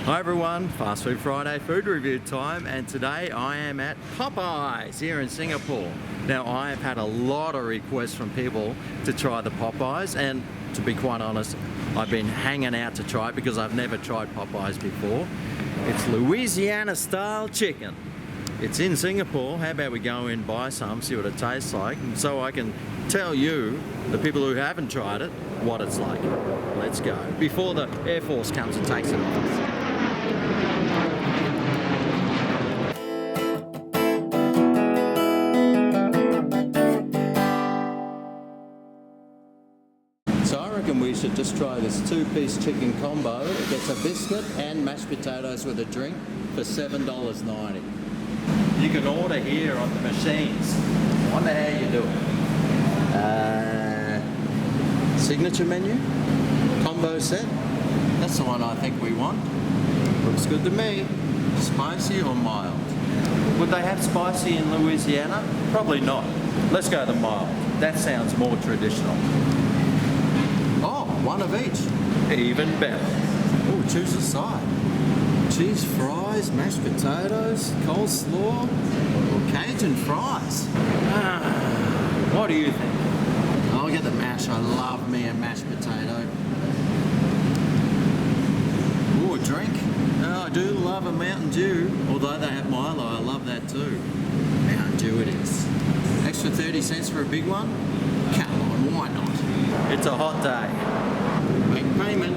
Hi everyone, Fast Food Friday food review time, and today I am at Popeyes here in Singapore. Now I have had a lot of requests from people to try the Popeyes, and to be quite honest, I've been hanging out to try it because I've never tried Popeyes before. It's Louisiana style chicken. It's in Singapore. How about we go in, buy some, see what it tastes like, and so I can tell you, the people who haven't tried it, what it's like. Let's go. Before the Air Force comes and takes it off us. So I reckon we should just try this two-piece chicken combo. It gets a biscuit and mashed potatoes with a drink for $7.90. You can order here on the machines. I wonder how you do it. Signature menu, combo set. That's the one I think we want. Looks good to me. Spicy or mild? Would they have spicy in Louisiana? Probably not. Let's go to mild. That sounds more traditional. Oh, one of each. Even better. Oh, choose a side. Cheese fries, mashed potatoes, coleslaw, or Cajun fries. What do you think? I'll get the mash. I love me a mashed potato. Ooh, a drink. Oh, I do love a Mountain Dew. Although they have Milo, I love that too. Mountain Dew it is. Extra 30 cents for a big one? Come on, why not? It's a hot day. Make payment.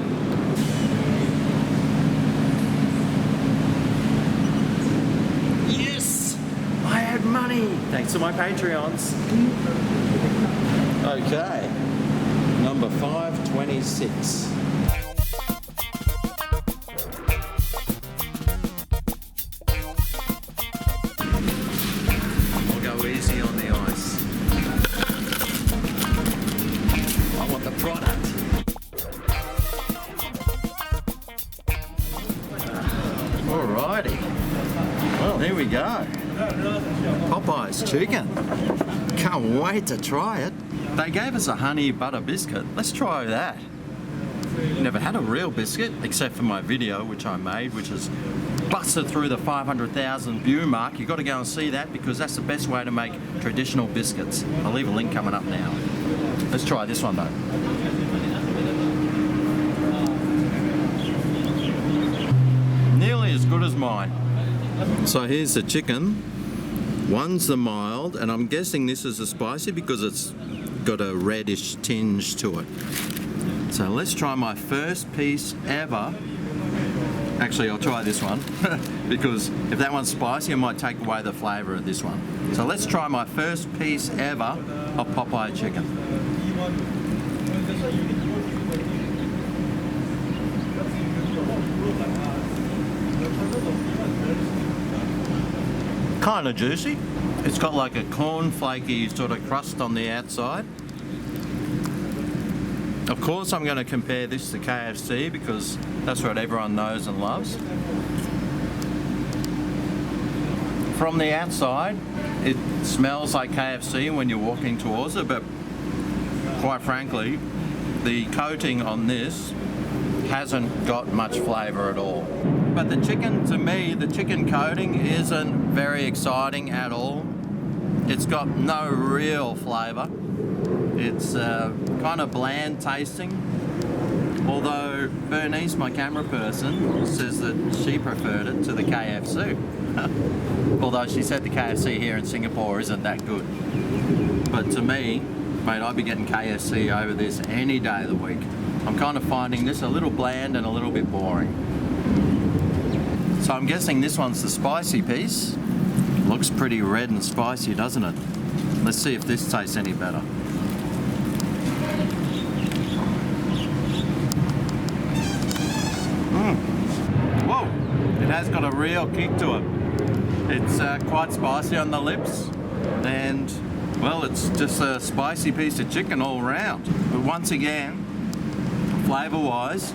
Yes! I had money! Thanks to my Patreons. Okay. Number 526. I'll go easy on the ice. I want the product. Alrighty. Well, here we go. Popeyes chicken. Can't wait to try it. They gave us a honey butter biscuit. Let's try that. Never had a real biscuit, except for my video, which I made, which is busted through the 500,000 view mark. You've got to go and see that because that's the best way to make traditional biscuits. I'll leave a link coming up now. Let's try this one though. Nearly as good as mine. So here's the chicken. One's the mild, and I'm guessing this is the spicy because it's got a reddish tinge to it. So let's try my first piece ever. Actually, I'll try this one because if that one's spicy, it might take away the flavour of this one. So let's try my first piece ever of Popeye chicken. Kind of juicy. It's got like a corn-flaky sort of crust on the outside. Of course I'm going to compare this to KFC because that's what everyone knows and loves. From the outside, it smells like KFC when you're walking towards it, but quite frankly, the coating on this hasn't got much flavour at all. But the chicken, to me, the chicken coating isn't very exciting at all. It's got no real flavour. It's kind of bland tasting. Although Bernice, my camera person, says that she preferred it to the KFC. Although she said the KFC here in Singapore isn't that good. But to me, mate, I'd be getting KFC over this any day of the week. I'm kind of finding this a little bland and a little bit boring. So I'm guessing this one's the spicy piece. Looks pretty red and spicy, doesn't it? Let's see if this tastes any better. Whoa, it has got a real kick to it. It's quite spicy on the lips, and well, it's just a spicy piece of chicken all around. But once again, flavour-wise,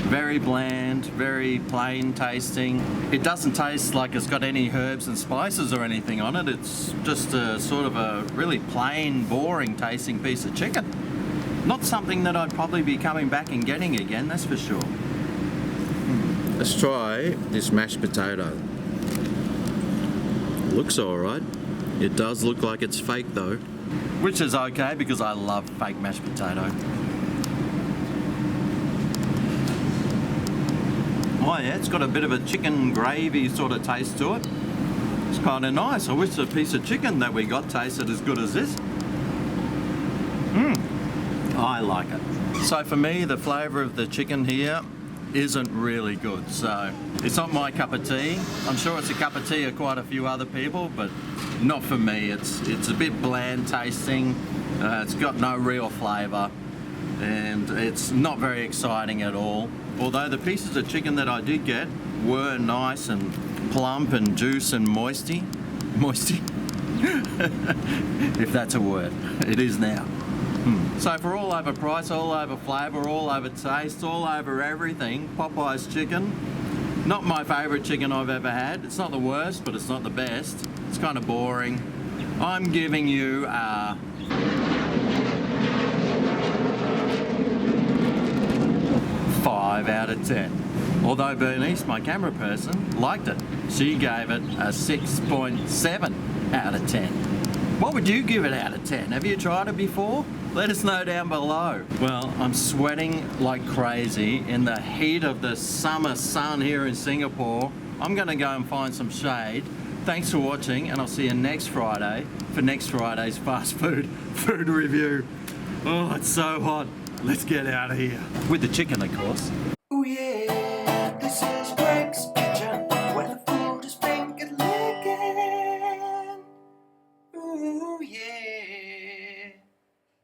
very bland, very plain tasting. It doesn't taste like it's got any herbs and spices or anything on it. It's just a sort of a really plain, boring tasting piece of chicken. Not something that I'd probably be coming back and getting again, that's for sure. Let's try this mashed potato. Looks alright. It does look like it's fake though, which is okay because I love fake mashed potato. Oh yeah, it's got a bit of a chicken gravy sort of taste to it. It's kind of nice. I wish the piece of chicken that we got tasted as good as this. I like it. So for me, the flavour of the chicken here isn't really good. So it's not my cup of tea. I'm sure it's a cup of tea of quite a few other people, but not for me. It's a bit bland tasting. It's got no real flavour, and it's not very exciting at all. Although the pieces of chicken that I did get were nice and plump and juice and moisty. If that's a word. It is now. So for all over price, all over flavour, all over taste, all over everything, Popeyes chicken, not my favourite chicken I've ever had. It's not the worst, but it's not the best. It's kind of boring. I'm giving you a 5 out of 10. Although Bernice, my camera person, liked it. She gave it a 6.7 out of 10. What would you give it out of 10? Have you tried it before? Let us know down below. Well, I'm sweating like crazy in the heat of the summer sun here in Singapore. I'm gonna go and find some shade. Thanks for watching, and I'll see you next Friday for next Friday's fast food review. Oh, it's so hot. Let's get out of here. With the chicken, of course. Oh yeah.